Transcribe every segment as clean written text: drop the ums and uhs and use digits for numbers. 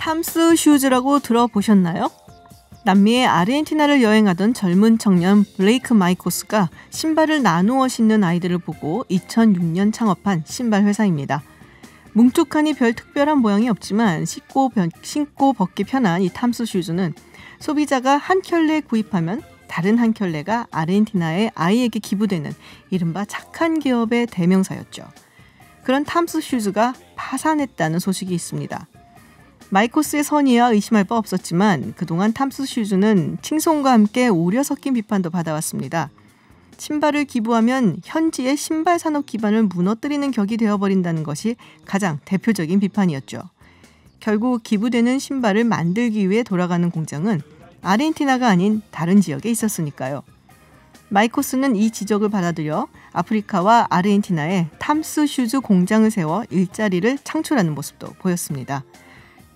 탐스 슈즈라고 들어보셨나요? 남미의 아르헨티나를 여행하던 젊은 청년 블레이크 마이코스가 신발을 나누어 신는 아이들을 보고 2006년 창업한 신발 회사입니다. 뭉툭하니 별 특별한 모양이 없지만 신고 벗기 편한 이 탐스 슈즈는 소비자가 한 켤레 구입하면 다른 한 켤레가 아르헨티나의 아이에게 기부되는 이른바 착한 기업의 대명사였죠. 그런 탐스 슈즈가 파산했다는 소식이 있습니다. 마이코스의 선의야 의심할 바 없었지만 그동안 탐스 슈즈는 칭송과 함께 우려 섞인 비판도 받아왔습니다. 신발을 기부하면 현지의 신발 산업 기반을 무너뜨리는 격이 되어버린다는 것이 가장 대표적인 비판이었죠. 결국 기부되는 신발을 만들기 위해 돌아가는 공장은 아르헨티나가 아닌 다른 지역에 있었으니까요. 마이코스는 이 지적을 받아들여 아프리카와 아르헨티나에 탐스 슈즈 공장을 세워 일자리를 창출하는 모습도 보였습니다.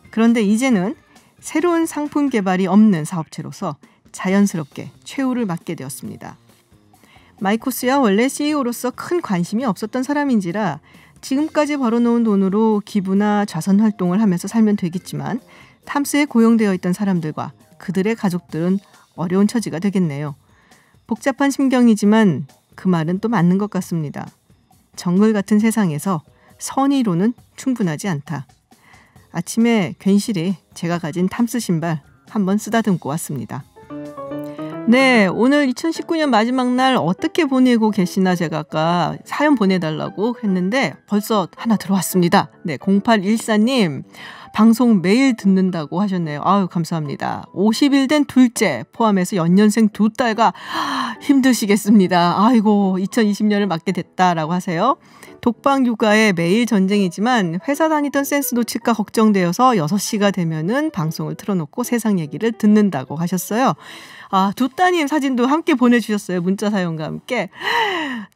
그런데 이제는 새로운 상품 개발이 없는 사업체로서 자연스럽게 최후를 맞게 되었습니다. 마이코스야 원래 CEO로서 큰 관심이 없었던 사람인지라 지금까지 벌어놓은 돈으로 기부나 자선 활동을 하면서 살면 되겠지만 탐스에 고용되어 있던 사람들과 그들의 가족들은 어려운 처지가 되겠네요. 복잡한 심경이지만 그 말은 또 맞는 것 같습니다. 정글 같은 세상에서 선의로는 충분하지 않다. 아침에 괜시리 제가 가진 탐스 신발 한번 쓰다듬고 왔습니다. 네, 오늘 2019년 마지막 날 어떻게 보내고 계시나 제가 아까 사연 보내달라고 했는데 벌써 하나 들어왔습니다. 네, 0814님 방송 매일 듣는다고 하셨네요. 아유, 감사합니다. 50일 된 둘째 포함해서 연년생 2딸과 힘드시겠습니다. 아이고, 2020년을 맞게 됐다라고 하세요. 독방 육아에 매일 전쟁이지만 회사 다니던 센스 놓칠까 걱정되어서 6시가 되면은 방송을 틀어놓고 세상 얘기를 듣는다고 하셨어요. 아, 2따님 사진도 함께 보내주셨어요. 문자 사연과 함께.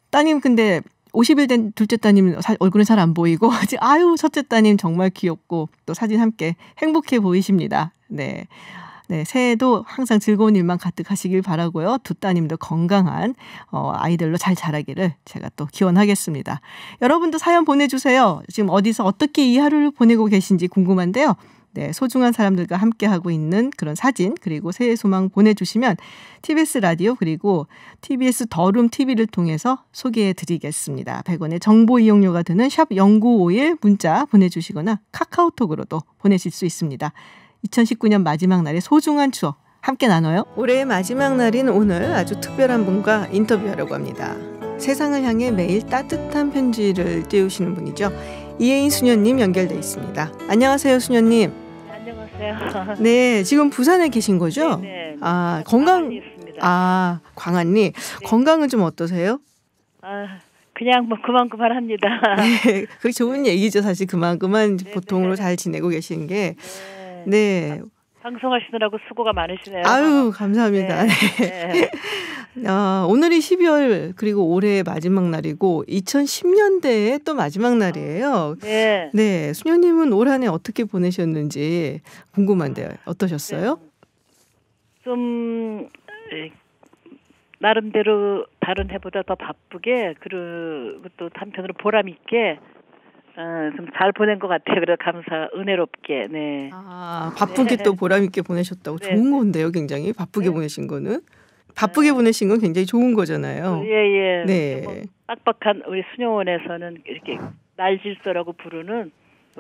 따님 근데 50일 된 둘째 따님 얼굴은 잘 안 보이고 아유 첫째 따님 정말 귀엽고 또 사진 함께 행복해 보이십니다. 네. 네, 새해도 항상 즐거운 일만 가득하시길 바라고요. 2따님도 건강한 아이들로 잘 자라기를 제가 또 기원하겠습니다. 여러분도 사연 보내주세요. 지금 어디서 어떻게 이 하루를 보내고 계신지 궁금한데요. 네, 소중한 사람들과 함께하고 있는 그런 사진 그리고 새해 소망 보내주시면 TBS 라디오 그리고 TBS 더룸 TV를 통해서 소개해드리겠습니다. 100원의 정보 이용료가 드는 샵 0951 문자 보내주시거나 카카오톡으로도 보내실 수 있습니다. 2019년 마지막 날의 소중한 추억 함께 나눠요. 올해의 마지막 날인 오늘 아주 특별한 분과 인터뷰하려고 합니다. 세상을 향해 매일 따뜻한 편지를 띄우시는 분이죠. 이혜인 수녀님 연결돼 있습니다. 안녕하세요, 수녀님. 안녕하세요. 네, 지금 부산에 계신 거죠? 네. 아, 건강 있습니다. 아, 광안리. 네. 건강은 좀 어떠세요? 아, 그냥 뭐 그만합니다. 네, 그게 좋은 얘기죠. 사실 그만 네, 보통으로 네. 잘 지내고 계시는 게. 네. 네. 방송하시느라고 수고가 많으시네요. 아유, 감사합니다. 네. 네. 오늘이 12월 그리고 올해의 마지막 날이고 2010년대의 또 마지막 날이에요. 네. 네, 수녀님은 올 한 해 어떻게 보내셨는지 궁금한데요. 어떠셨어요? 네. 좀 나름대로 다른 해보다 더 바쁘게 그리고 또 한편으로 보람 있게 좀 잘 보낸 것 같아요. 그래서 은혜롭게. 네. 아, 바쁘게 또 보람 있게 보내셨다고. 네. 좋은 건데요, 굉장히. 바쁘게 보내신 거는. 바쁘게 보내신 건 굉장히 좋은 거잖아요. 예. 네. 뭐 빡빡한 우리 수녀원에서는 이렇게 날질서라고 부르는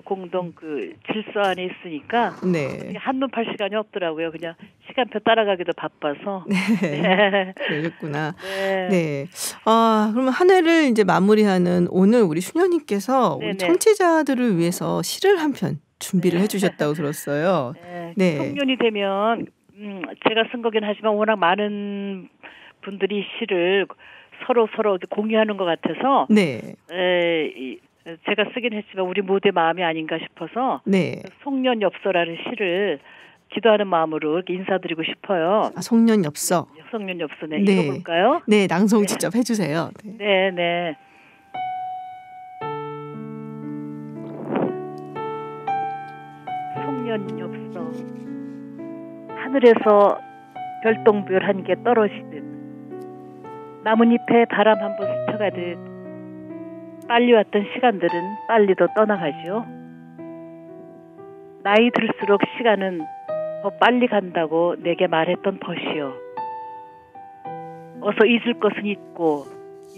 공동 그 질서 안에 있으니까 네. 한눈 팔 시간이 없더라고요. 그냥 시간표 따라가기도 바빠서. 네. 그러셨구나. 네. 네. 아, 그러면 한 해를 이제 마무리하는 오늘 우리 수녀님께서 우리 청취자들을 위해서 시를 한 편 준비를 해주셨다고 들었어요. 네. 송년이 되면 제가 쓴 거긴 하지만 워낙 많은 분들이 시를 서로 공유하는 것 같아서. 네. 제가 쓰긴 했지만 우리 모두의 마음이 아닌가 싶어서 네. 송년엽서라는 시를 기도하는 마음으로 이렇게 인사드리고 싶어요. 아, 송년엽서. 송년엽서. 네. 읽어볼까요? 네, 낭송 직접 해주세요. 네. 송년엽서. 하늘에서 별똥별 한 개 떨어지듯 나뭇잎에 바람 한 번 스쳐가듯 빨리 왔던 시간들은 빨리도 떠나가죠. 나이 들수록 시간은 더 빨리 간다고 내게 말했던 벗이여. 어서 잊을 것은 잊고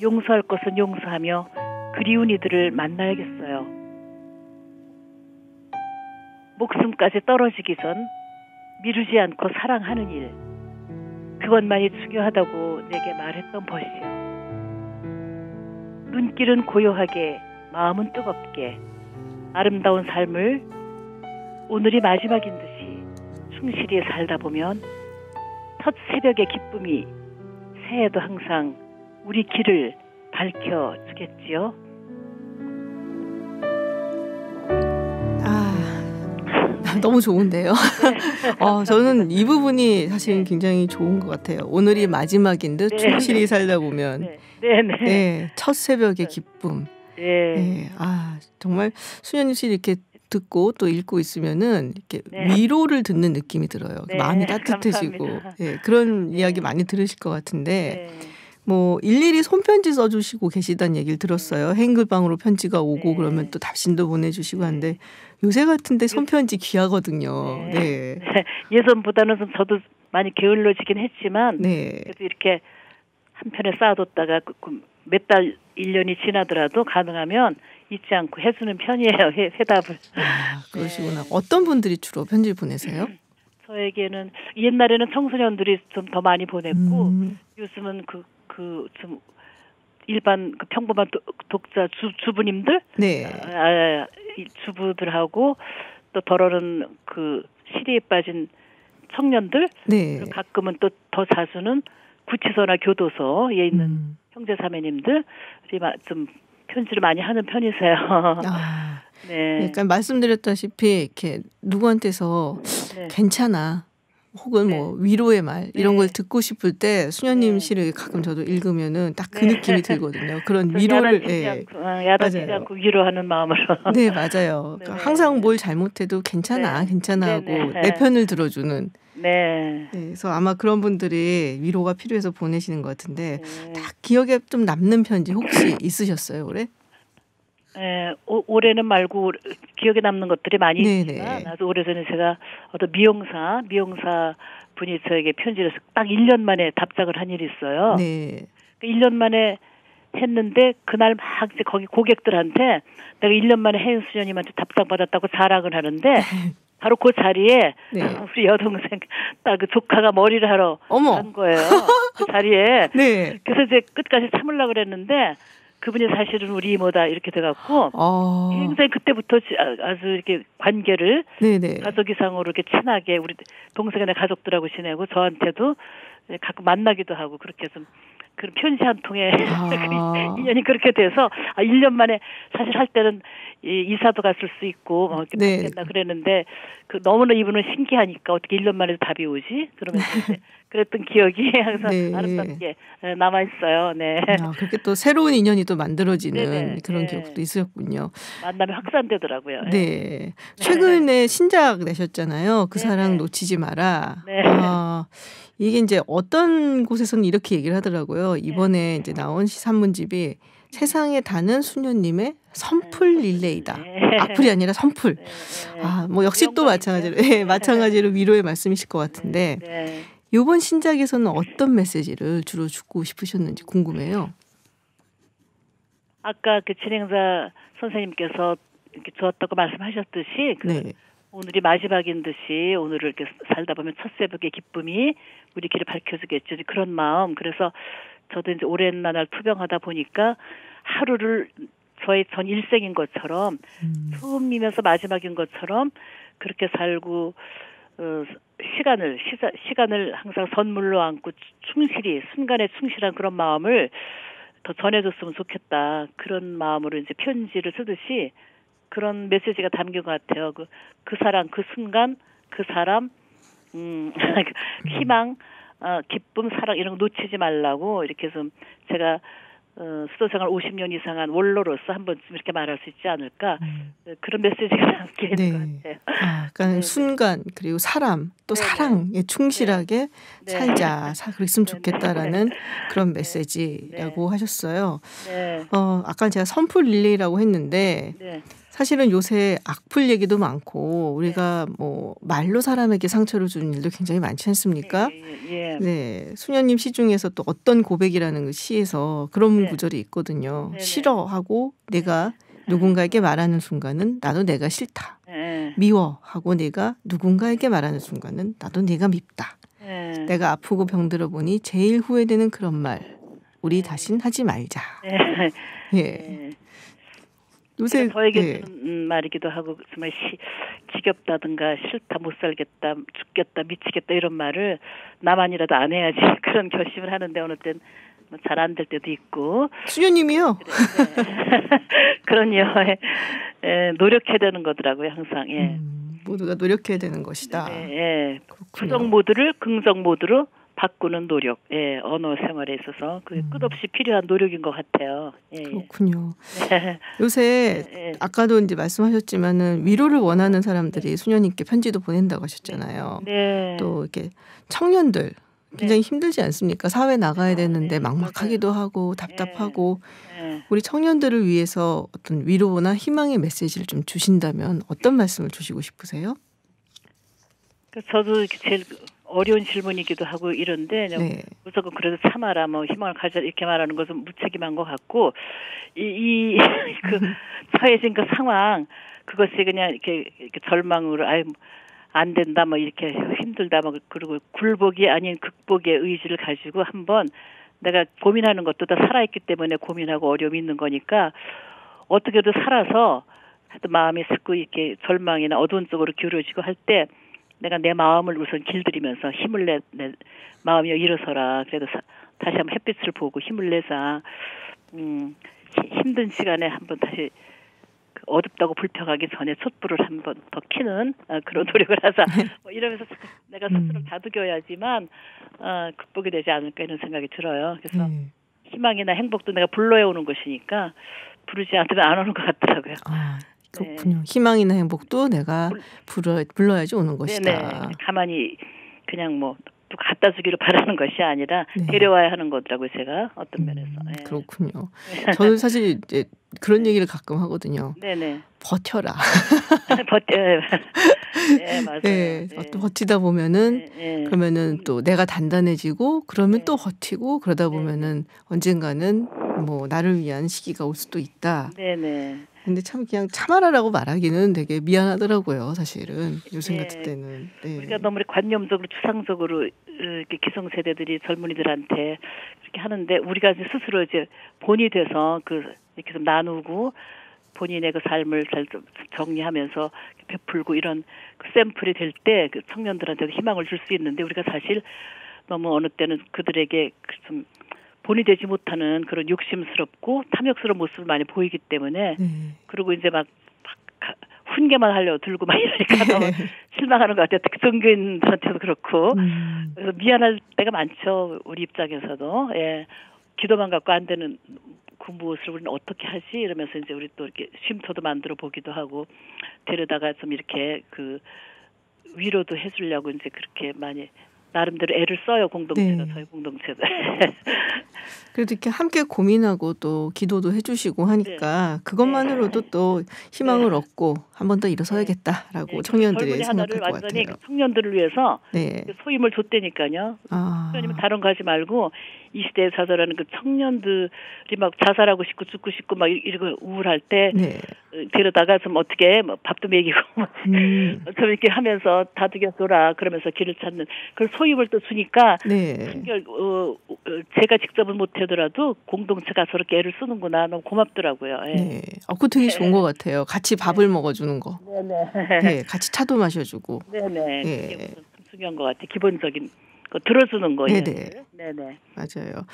용서할 것은 용서하며 그리운 이들을 만나야겠어요. 목숨까지 떨어지기 전 미루지 않고 사랑하는 일, 그것만이 중요하다고 내게 말했던 벗이여. 눈길은 고요하게, 마음은 뜨겁게, 아름다운 삶을 오늘이 마지막인 듯이 충실히 살다 보면 첫 새벽의 기쁨이 새해도 항상 우리 길을 밝혀주겠지요. 너무 좋은데요. 저는 이 부분이 사실은 굉장히 좋은 것 같아요. 오늘이 마지막인 듯 충실히 살다 보면 첫 새벽의 기쁨. 정말 수녀님 씨 이렇게 듣고 또 읽고 있으면은 이렇게 위로를 듣는 느낌이 들어요. 마음이 따뜻해지고 그런 이야기 많이 들으실 것 같은데 뭐 일일이 손편지 써주시고 계시다는 얘기를 들었어요. 행글방으로 편지가 오고 그러면 또 답신도 보내주시고 하는데 요새 같은데 손편지 귀하거든요. 예전보다는 좀 저도 많이 게을러지긴 했지만 그래도 이렇게 한 편에 쌓아뒀다가 몇 달, 1년이 지나더라도 가능하면 잊지 않고 해주는 편이에요. 회답을. 그러시구나. 어떤 분들이 주로 편지를 보내세요? 저에게는 옛날에는 청소년들이 좀 더 많이 보냈고 요즘은 좀 일반 평범한 독자 주부님들, 주부들하고 또 더러는 시리에 빠진 청년들, 가끔은 또 더 자주는 구치소나 교도소에 있는 형제자매님들이 좀 편지를 많이 하는 편이세요. 그러니까 말씀드렸다시피 이렇게 누구한테서 괜찮아. 혹은 뭐 위로의 말 이런 걸 듣고 싶을 때 수녀님 시를 가끔 저도 읽으면은 딱 그 느낌이 들거든요. 그런 위로를 야단치지 않고 위로하는 마음으로. 네, 맞아요. 그러니까 항상 뭘 잘못해도 괜찮아 하고 내 편을 들어주는. 그래서 아마 그런 분들이 위로가 필요해서 보내시는 것 같은데 딱 기억에 좀 남는 편지 혹시 있으셨어요, 올해? 올해는 말고 기억에 남는 것들이 많이 있지만 아주 오래전에 제가 어떤 미용사 분이 저에게 편지를 딱 1년 만에 답장을 한 일이 있어요. 1년 만에 했는데 그날 막 이제 거기 고객들한테 내가 1년 만에 혜인 수녀님한테 답장 받았다고 자랑을 하는데 바로 그 자리에 우리 여동생 딸 그 조카가 머리를 하러 간 거예요. 그 자리에. 그래서 이제 끝까지 참으려고 그랬는데 그분이 사실은 우리 이모다 이렇게 돼갖고 굉장히 그때부터 아주 이렇게 관계를 가족 이상으로 이렇게 친하게 우리 동생이나 가족들하고 지내고 저한테도 가끔 만나기도 하고 그렇게 좀 그런 편지 한 통에 인연이 그렇게 돼서 1년 만에 사실 할 때는 이사도 갔을 수 있고 이렇게 바뀌었나 그랬는데 너무나 이분은 신기하니까 어떻게 1년 만에 답이 오지? 그러면서 그랬던 기억이 항상 아름답게 남아 있어요. 그렇게 또 새로운 인연이 또 만들어지는 그런 기억도 있었군요. 만남이 확산되더라고요. 최근에 신작 내셨잖아요. 그 사랑 놓치지 마라. 이게 이제 어떤 곳에서는 이렇게 얘기를 하더라고요. 이번에 이제 나온 산문집이 세상에 닿는 수녀님의 선풀 릴레이다. 악플이 아니라 선풀. 뭐 역시 또 마찬가지로 위로의 말씀이실 것 같은데 이번 신작에서는 어떤 메시지를 주로 주고 싶으셨는지 궁금해요. 아까 그 진행자 선생님께서 이렇게 좋았다고 말씀하셨듯이 오늘이 마지막인 듯이 오늘을 이렇게 살다 보면 첫 새벽의 기쁨이 우리 길을 밝혀주겠죠. 그런 마음. 그래서 저도 이제 오랜 나날 투병하다 보니까 하루를 저의 전 일생인 것처럼 처음이면서 마지막인 것처럼 그렇게 살고 시간을 항상 선물로 안고 충실히 순간에 충실한 그런 마음을 더 전해줬으면 좋겠다. 그런 마음으로 이제 편지를 쓰듯이 그런 메시지가 담긴 것 같아요. 그 사람, 그 순간, 그 사람, 희망, 기쁨, 사랑 이런 거 놓치지 말라고 이렇게 좀 제가 수도생활 50년 이상한 원로로서 한 번쯤 이렇게 말할 수 있지 않을까 그런 메시지가 담겨 있는 것 같아요. 그러니까 순간 그리고 사람 또 사랑에 충실하게 살자 그랬으면 좋겠다라는 그런 메시지라고 하셨어요. 아까 제가 선풀 릴레이라고 했는데 사실은 요새 악플 얘기도 많고 우리가 뭐 말로 사람에게 상처를 주는 일도 굉장히 많지 않습니까? 네, 수녀님 시 중에서 또 어떤 고백이라는 그 시에서 그런 구절이 있거든요. 싫어하고 내가 누군가에게 말하는 순간은 나도 내가 싫다. 미워하고 내가 누군가에게 말하는 순간은 나도 내가 밉다. 내가 아프고 병들어 보니 제일 후회되는 그런 말. 우리 다신 하지 말자. 예. 요새 저에게 쓰는 말이기도 하고 정말 지겹다든가 싫다 못 살겠다 죽겠다 미치겠다 이런 말을 나만이라도 안 해야지 그런 결심을 하는데 어느 땐 잘 안 될 때도 있고. 수녀님이요? 그럼요. 노력해야 되는 거더라고요 항상. 모두가 노력해야 되는 것이다. 부정 모드를 긍정 모드로 바꾸는 노력, 언어 생활에 있어서 그게 끝없이 필요한 노력인 것 같아요. 그렇군요. 요새 아까도 이제 말씀하셨지만은 위로를 원하는 사람들이 수녀님께 편지도 보낸다고 하셨잖아요. 또 이렇게 청년들 굉장히 힘들지 않습니까? 사회 나가야 되는데 막막하기도 하고 답답하고 우리 청년들을 위해서 어떤 위로나 희망의 메시지를 좀 주신다면 어떤 말씀을 주시고 싶으세요? 저도 제일 어려운 질문이기도 하고 이런데 무조건 그래도 참아라 뭐 희망을 가져 이렇게 말하는 것은 무책임한 것 같고 그 처해진 그 상황 그것이 그냥 이렇게 절망으로 안 된다 뭐 이렇게 힘들다 뭐 그리고 굴복이 아닌 극복의 의지를 가지고 한번 내가 고민하는 것도 다 살아있기 때문에 고민하고 어려움이 있는 거니까 어떻게든 살아서 하여튼 마음이 자꾸 이렇게 절망이나 어두운 쪽으로 기울어지고 할 때 내가 내 마음을 우선 길들이면서 힘을 내 마음이 일어서라. 그래도 다시 한번 햇빛을 보고 힘을 내자. 힘든 시간에 한번 다시 어둡다고 불평하기 전에 촛불을 한번 더 켜는 그런 노력을 하자. 뭐 이러면서 내가 스스로 다독여야지만 극복이 되지 않을까 이런 생각이 들어요. 그래서 희망이나 행복도 내가 불러야 오는 것이니까 부르지 않으면 안 오는 것 같더라고요. 그렇군요. 희망이나 행복도 내가 불러야지 오는 것이다. 네네. 가만히 그냥 뭐 또 갖다 주기를 바라는 것이 아니라 데려와야 하는 거더라고요. 제가 어떤 면에서. 그렇군요. 저는 사실 이제 그런 얘기를 가끔 하거든요. 버텨라. 맞아요. 또 버티다 보면은 그러면은 또 내가 단단해지고 그러면 또 버티고 그러다 보면은 언젠가는 뭐 나를 위한 시기가 올 수도 있다. 근데 참 그냥 참아라라고 말하기는 되게 미안하더라고요. 사실은 요즘 같은 때는. 우리가 너무 관념적으로 추상적으로 이렇게 기성세대들이 젊은이들한테 그렇게 하는데 우리가 이제 스스로 이제 본이 돼서 이렇게 좀 나누고 본인의 그 삶을 잘 좀 정리하면서 베풀고 이런 그 샘플이 될 때 그 청년들한테도 희망을 줄 수 있는데 우리가 사실 너무 어느 때는 그들에게 좀 본이 되지 못하는 그런 욕심스럽고 탐욕스러운 모습을 많이 보이기 때문에 그리고 이제 막 훈계만 하려고 들고 막 이러니까 너무 실망하는 것 같아요. 특히 종교인들한테도 그렇고 그래서 미안할 때가 많죠. 우리 입장에서도 기도만 갖고 안 되는 그 무엇을 우리는 어떻게 하지 이러면서 이제 우리 또 이렇게 쉼터도 만들어 보기도 하고 데려다가 좀 이렇게 그 위로도 해주려고 이제 그렇게 많이 나름대로 애를 써요. 공동체가 저희 공동체도. 그래도 이렇게 함께 고민하고 또 기도도 해주시고 하니까 그것만으로도 또 희망을 얻고 한 번 더 일어서야겠다라고 청년들이 생각할 것 같아요. 완전히 청년들을 위해서 소임을 줬다니까요. 그러니까 다른 거 하지 말고 이 시대에 자살하는 그 청년들이 막 자살하고 싶고 죽고 싶고 막 이러고 우울할 때 데려다가 좀 어떻게 뭐 밥도 먹이고 좀 이렇게 하면서 다독여줘라 그러면서 길을 찾는 그런 소임을 또 주니까 제가 직접은 못하더라도 공동체가 저렇게 애를 쓰는구나 너무 고맙더라고요. 그거 되게 좋은 것 같아요. 같이 밥을 먹어주는 거. 같이 차도 마셔주고. 그게 참 중요한 것 같아요. 기본적인 거 들어주는 거예요. 맞아요.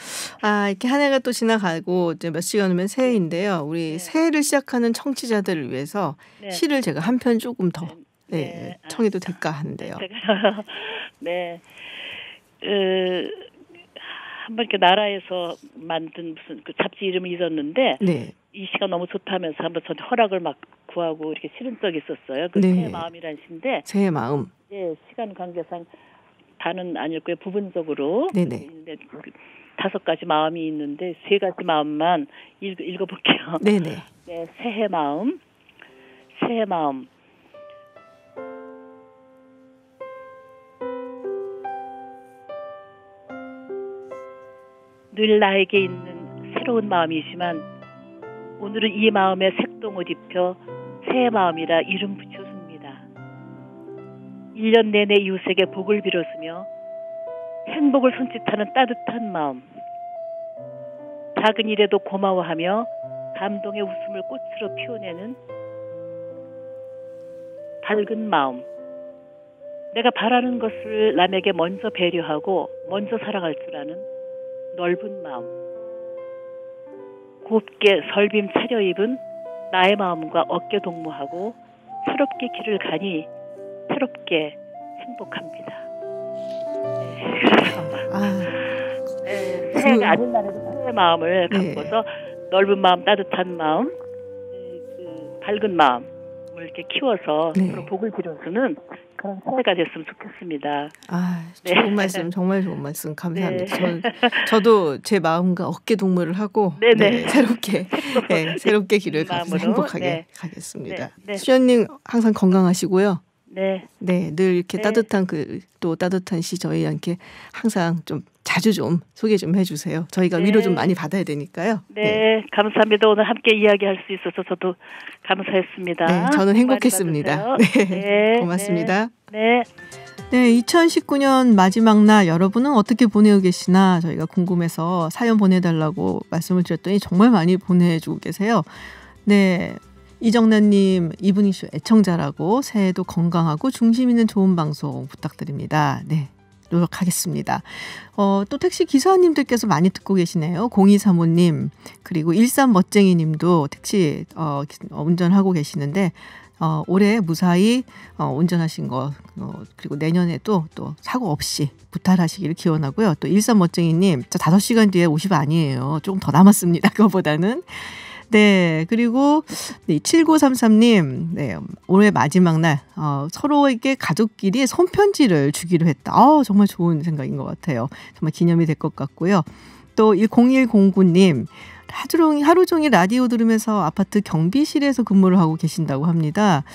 이렇게 한 해가 또 지나가고 이제 몇 시간 후면 새해인데요. 우리 새해를 시작하는 청취자들을 위해서 시를 제가 한 편 조금 더 청해도 될까 하는데요. 한번 이렇게 나라에서 만든 무슨 그 잡지 이름을 잊었는데 이 시가 너무 좋다면서 한번 저한테 허락을 막 구하고 이렇게 실은 적이 있었어요. 그 새해 마음이라는 시인데 새해 마음. 시간 관계상 다는 아닐고요. 부분적으로 5가지 마음이 있는데 3가지 마음만 읽어볼게요. 새해 마음. 새의 마음. 늘 나에게 있는 새로운 마음이지만 오늘은 이 마음에 색동옷 입혀 새의 마음이라 이름 붙였습니다. 1년 내내 이웃에게 복을 빌었으며 행복을 손짓하는 따뜻한 마음. 작은 일에도 고마워하며 감동의 웃음을 꽃으로 피워내는 밝은 마음. 내가 바라는 것을 남에게 먼저 배려하고 먼저 살아갈 줄 아는 넓은 마음. 곱게 설빔 차려입은 나의 마음과 어깨 동무하고 새롭게 길을 가니 새롭게 행복합니다. 새해가 아닌 날에도 새의 마음을 갖고서 넓은 마음, 따뜻한 마음, 밝은 마음을 이렇게 키워서 서로 복을 빌어주는 그런 새해가 됐으면 좋겠습니다. 좋은 말씀, 정말 좋은 말씀 감사합니다. 저도 제 마음과 어깨 동무를 하고 새롭게 길을 가서 행복하게 가겠습니다. 수연님 항상 건강하시고요. 늘 이렇게 따뜻한 또 따뜻한 시 저희한테 항상 좀 자주 좀 소개 좀 해주세요. 저희가 위로 좀 많이 받아야 되니까요. 감사합니다. 오늘 함께 이야기할 수 있어서 저도 감사했습니다. 저는 행복했습니다. 고맙습니다. 2019년 마지막 날 여러분은 어떻게 보내고 계시나 저희가 궁금해서 사연 보내달라고 말씀을 드렸더니 정말 많이 보내주고 계세요. 이정란님, 이브닝쇼 애청자라고 새해도 건강하고 중심 있는 좋은 방송 부탁드립니다. 노력하겠습니다. 또 택시 기사님들께서 많이 듣고 계시네요. 0235님 그리고 13멋쟁이님도 택시 운전하고 계시는데 올해 무사히 운전하신 거 그리고 내년에도 또 사고 없이 무탈하시기를 기원하고요. 또 13멋쟁이님 저 5시간 뒤에 50 아니에요. 조금 더 남았습니다. 그거보다는. 그리고 7933님 올해 마지막 날 서로에게 가족끼리 손편지를 주기로 했다. 정말 좋은 생각인 것 같아요. 정말 기념이 될 것 같고요. 또 0109님 하루 종일 라디오 들으면서 아파트 경비실에서 근무를 하고 계신다고 합니다.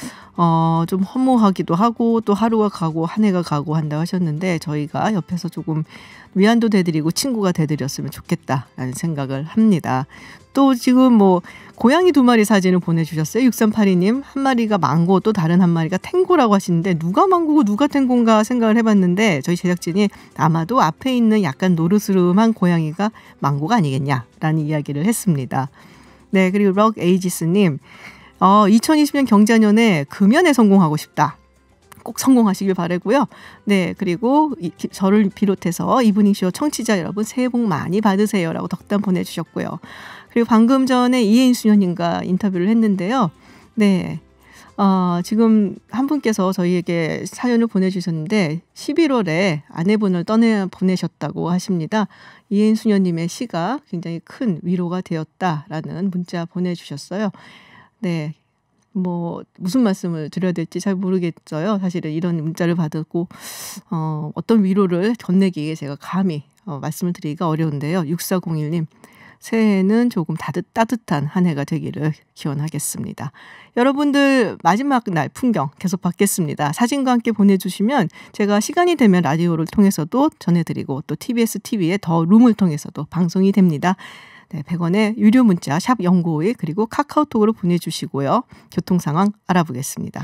좀 허무하기도 하고 또 하루가 가고 한 해가 가고 한다고 하셨는데 저희가 옆에서 조금 위안도 돼드리고 친구가 돼드렸으면 좋겠다라는 생각을 합니다. 또 지금 고양이 2마리 사진을 보내주셨어요. 6382님 한 마리가 망고 또 다른 한 마리가 탱고라고 하시는데 누가 망고고 누가 탱고인가 생각을 해봤는데 저희 제작진이 아마도 앞에 있는 약간 노르스름한 고양이가 망고가 아니겠냐라는 이야기를 했습니다. 그리고 럭 에이지스님 2020년 경자년에 금연에 성공하고 싶다. 꼭 성공하시길 바라고요. 그리고 저를 비롯해서 이브닝쇼 청취자 여러분 새해 복 많이 받으세요라고 덕담 보내주셨고요. 그리고 방금 전에 이혜인수녀님과 인터뷰를 했는데요. 지금 한 분께서 저희에게 사연을 보내주셨는데 11월에 아내분을 보내셨다고 하십니다. 이혜인수녀님의 시가 굉장히 큰 위로가 되었다라는 문자 보내주셨어요. 무슨 말씀을 드려야 될지 잘 모르겠어요. 사실은 이런 문자를 받았고 어떤 위로를 건네기에 제가 감히 말씀을 드리기가 어려운데요. 6401님 새해에는 조금 따뜻한 한 해가 되기를 기원하겠습니다. 여러분들 마지막 날 풍경 계속 받겠습니다. 사진과 함께 보내주시면 제가 시간이 되면 라디오를 통해서도 전해드리고 또 TBS TV의 더 룸을 통해서도 방송이 됩니다. 100원의 유료 문자 샵 0951 그리고 카카오톡으로 보내주시고요. 교통 상황 알아보겠습니다.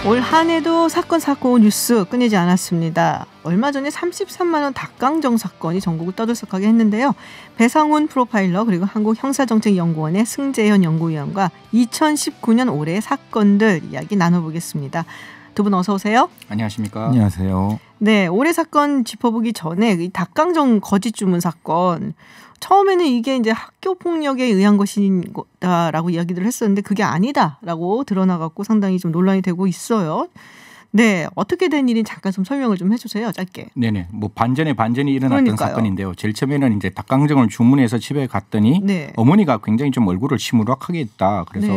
올 한 해도 사건 뉴스 끊이지 않았습니다. 얼마 전에 33만 원 닭강정 사건이 전국을 떠들썩하게 했는데요. 배상훈 프로파일러 그리고 한국형사정책연구원의 승재현 연구위원과 2019년 올해의 사건들 이야기 나눠보겠습니다. 두 분 어서 오세요. 안녕하십니까. 안녕하세요. 올해 사건 짚어보기 전에 이 닭강정 거짓 주문 사건 처음에는 이게 이제 학교 폭력에 의한 것이다라고 이야기를 했었는데 그게 아니다라고 드러나갖고 상당히 좀 논란이 되고 있어요. 어떻게 된 일인지 잠깐 좀 설명을 좀 해주세요. 짧게. 반전에 반전이 일어났던 사건인데요. 제일 처음에는 이제 닭강정을 주문해서 집에 갔더니 어머니가 굉장히 좀 얼굴을 시무룩하게 했다. 그래서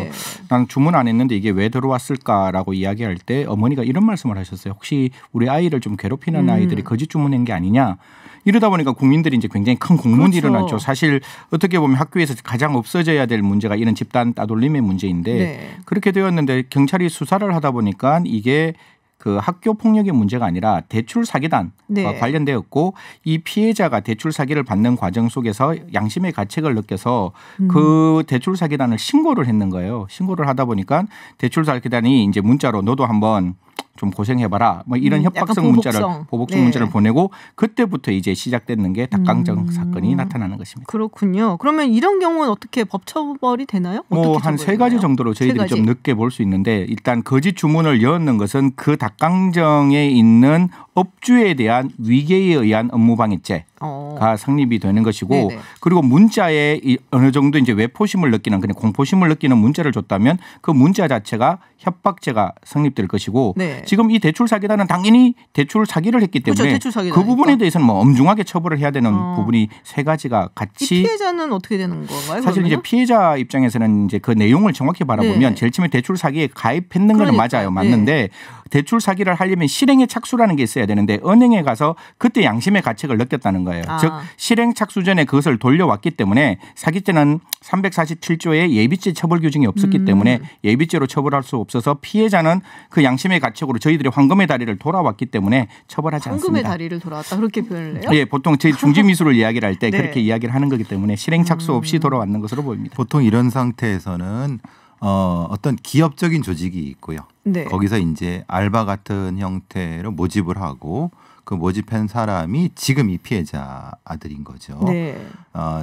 난 주문 안 했는데 이게 왜 들어왔을까라고 이야기할 때 어머니가 이런 말씀을 하셨어요. 혹시 우리 아이를 좀 괴롭히는 아이들이 거짓 주문한 게 아니냐. 이러다 보니까 국민들이 이제 굉장히 큰 공분이 그렇죠. 일어났죠. 사실 어떻게 보면 학교에서 가장 없어져야 될 문제가 이런 집단 따돌림의 문제인데 네. 그렇게 되었는데 경찰이 수사를 하다 보니까 이게 그 학교 폭력의 문제가 아니라 대출 사기단과 네. 관련되었고 이 피해자가 대출 사기를 받는 과정 속에서 양심의 가책을 느껴서 그 대출 사기단을 신고를 했는 거예요. 신고를 하다 보니까 대출 사기단이 이제 문자로 너도 한번 좀 고생해봐라. 뭐 이런 협박성 문자를 보복성 네. 문자를 보내고 그때부터 이제 시작됐는 게 닭강정 사건이 나타나는 것입니다. 그렇군요. 그러면 이런 경우는 어떻게 법처벌이 되나요? 뭐 한 세 가지 정도로 저희들이 좀 늦게 볼 수 있는데 일단 거짓 주문을 여는 것은 그 닭강정에 있는 업주에 대한 위계에 의한 업무방해죄가 성립이 되는 것이고 네네. 그리고 문자에 어느 정도 이제 외포심을 느끼는 그냥 공포심을 느끼는 문자를 줬다면 그 문자 자체가 협박죄가 성립될 것이고 네. 지금 이 대출 사기단은 당연히 대출 사기를 했기 때문에 그렇죠, 그 부분에 대해서는 뭐 엄중하게 처벌을 해야 되는 부분이 세 가지가 같이. 이 피해자는 어떻게 되는 건가요? 사실 그러면? 이제 피해자 입장에서는 이제 그 내용을 정확히 바라보면 네. 제일 처음에 대출 사기에 가입했는 건 맞아요. 맞는데 네. 대출 사기를 하려면 실행에 착수라는 게 있어야 되는데 은행에 가서 그때 양심의 가책을 느꼈다는 거예요. 즉 실행 착수 전에 그것을 돌려왔기 때문에 사기죄는 347조의 예비죄 처벌 규정이 없었기 때문에 예비죄로 처벌할 수 없어서 피해자는 그 양심의 가책으로 저희들이 황금의 다리를 돌아왔기 때문에 처벌하지 않습니다. 황금의 다리를 돌아왔다 그렇게 표현을 해요? 예, 보통 저희 중지미수를 이야기를 할 때 네. 그렇게 이야기를 하는 거기 때문에 실행 착수 없이 돌아왔는 것으로 보입니다. 보통 이런 상태에서는 어떤 기업적인 조직이 있고요. 네. 거기서 이제 알바 같은 형태로 모집을 하고 그 모집한 사람이 지금 이 피해자 아들인 거죠. 네.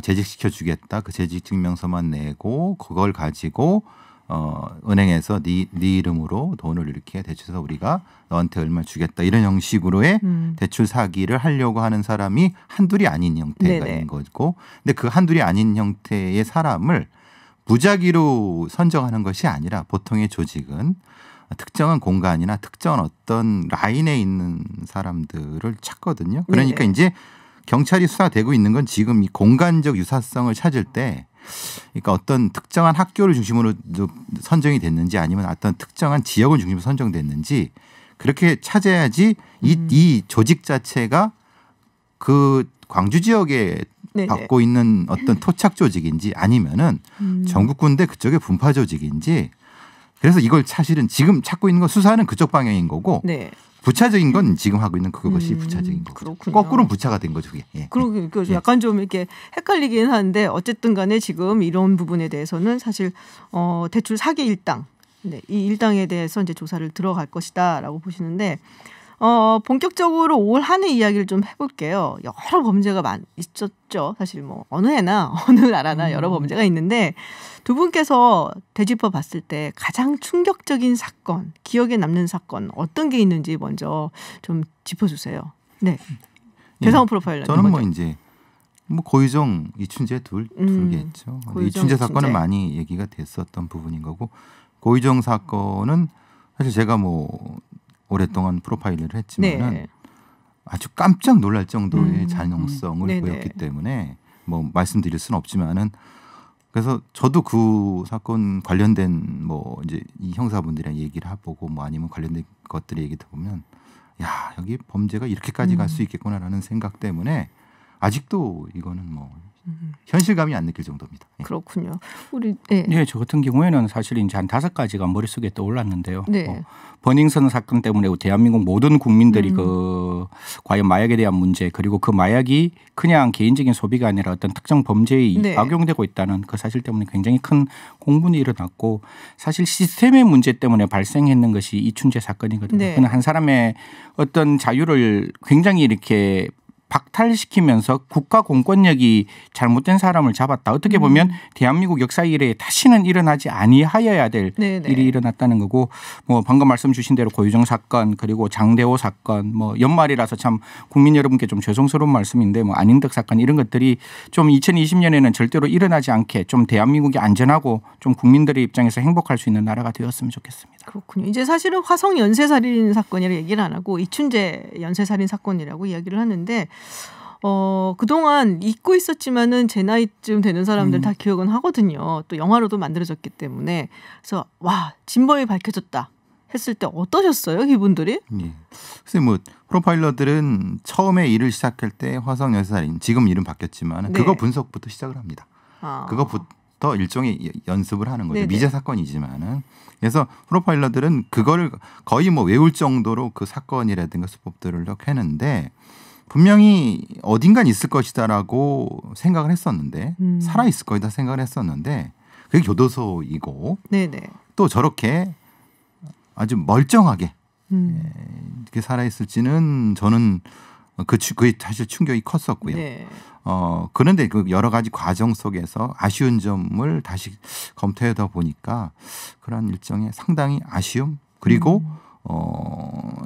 재직시켜 주겠다. 그 재직 증명서만 내고 그걸 가지고 은행에서 네 이름으로 돈을 이렇게 대출해서 우리가 너한테 얼마 주겠다 이런 형식으로의 대출 사기를 하려고 하는 사람이 한둘이 아닌 형태가 네네. 있는 거고 근데 그 한둘이 아닌 형태의 사람을 무작위로 선정하는 것이 아니라 보통의 조직은 특정한 공간이나 특정한 어떤 라인에 있는 사람들을 찾거든요. 그러니까 네네. 이제 경찰이 수사되고 있는 건 지금 이 공간적 유사성을 찾을 때 그러니까 어떤 특정한 학교를 중심으로 선정이 됐는지 아니면 어떤 특정한 지역을 중심으로 선정됐는지 그렇게 찾아야지 이 조직 자체가 그 광주 지역에 네네. 받고 있는 어떤 토착 조직인지 아니면은 전국군대 그쪽의 분파 조직인지 그래서 이걸 사실은 지금 찾고 있는 건 수사는 그쪽 방향인 거고 네. 부차적인 건 지금 하고 있는 그것이 부차적인 거고 그렇군요. 거꾸로는 부차가 된 거죠. 그게. 예. 그러니까 약간 좀 이렇게 헷갈리긴 하는데 어쨌든 간에 지금 이런 부분에 대해서는 사실 대출 사기 일당 네, 이 일당에 대해서 이제 조사를 들어갈 것이다라고 보시는데 본격적으로 올 한 해 이야기를 좀 해볼게요. 여러 범죄가 있었죠. 사실 뭐 어느 해나 어느 나라나 여러 범죄가 있는데 두 분께서 되짚어 봤을 때 가장 충격적인 사건, 기억에 남는 사건 어떤 게 있는지 먼저 좀 짚어주세요. 네, 배상훈 프로파일러. 저는 뭐 이제 뭐 고유정, 이춘재 둘겠죠. 이춘재 사건은 많이 얘기가 됐었던 부분인 거고 고유정 사건은 사실 제가 뭐 오랫동안 프로파일을 했지만은 네. 아주 깜짝 놀랄 정도의 잔혹성을 보였기 때문에 뭐 말씀드릴 수는 없지만은 그래서 저도 그 사건 관련된 뭐 이제 이 형사분들이랑 얘기를 해보고 뭐 아니면 관련된 것들을 얘기해 보면 야 여기 범죄가 이렇게까지 갈 수 있겠구나라는 생각 때문에 아직도 이거는 뭐 현실감이 안 느낄 정도입니다. 예. 그렇군요. 네, 저 같은 경우에는 사실 이제 한 5가지가 머릿속에 떠올랐는데요. 네. 버닝썬 사건 때문에 대한민국 모든 국민들이 그 과연 마약에 대한 문제 그리고 그 마약이 그냥 개인적인 소비가 아니라 어떤 특정 범죄에 네. 악용되고 있다는 그 사실 때문에 굉장히 큰 공분이 일어났고 사실 시스템의 문제 때문에 발생했는 것이 이춘재 사건이거든요. 네. 그는 한 사람의 어떤 자유를 굉장히 이렇게 박탈시키면서 국가 공권력이 잘못된 사람을 잡았다. 어떻게 보면 대한민국 역사 이래에 다시는 일어나지 아니하여야 될 네네. 일이 일어났다는 거고 뭐 방금 말씀 주신 대로 고유정 사건 그리고 장대호 사건 뭐 연말이라서 참 국민 여러분께 좀 죄송스러운 말씀인데 뭐 안인덕 사건 이런 것들이 좀 2020년에는 절대로 일어나지 않게 좀 대한민국이 안전하고 좀 국민들의 입장에서 행복할 수 있는 나라가 되었으면 좋겠습니다. 그렇군요. 이제 사실은 화성 연쇄살인 사건이라고 얘기를 안 하고 이춘재 연쇄살인 사건이라고 이야기를 하는데 그동안 잊고 있었지만은 제 나이쯤 되는 사람들 다 기억은 하거든요. 또 영화로도 만들어졌기 때문에 그래서 와 진범이 밝혀졌다. 했을 때 어떠셨어요, 이분들이? 예. 글쎄 뭐 프로파일러들은 처음에 일을 시작할 때 화성 연쇄살인, 지금 이름 바뀌었지만 그거 분석부터 시작을 합니다. 그거부터 일종의 연습을 하는 거죠. 미제 사건이지만은. 그래서 프로파일러들은 그거를 거의 뭐 외울 정도로 그 사건이라든가 수법들을 했는데 분명히 어딘간 있을 것이다라고 생각을 했었는데 살아 있을 거이다 생각을 했었는데 그게 교도소이고 또 저렇게 아주 멀쩡하게 이렇게 살아 있을지는 저는 그게 사실 충격이 컸었고요. 그런데 그 여러 가지 과정 속에서 아쉬운 점을 다시 검토하다 보니까 그런 일정의 상당히 아쉬움 그리고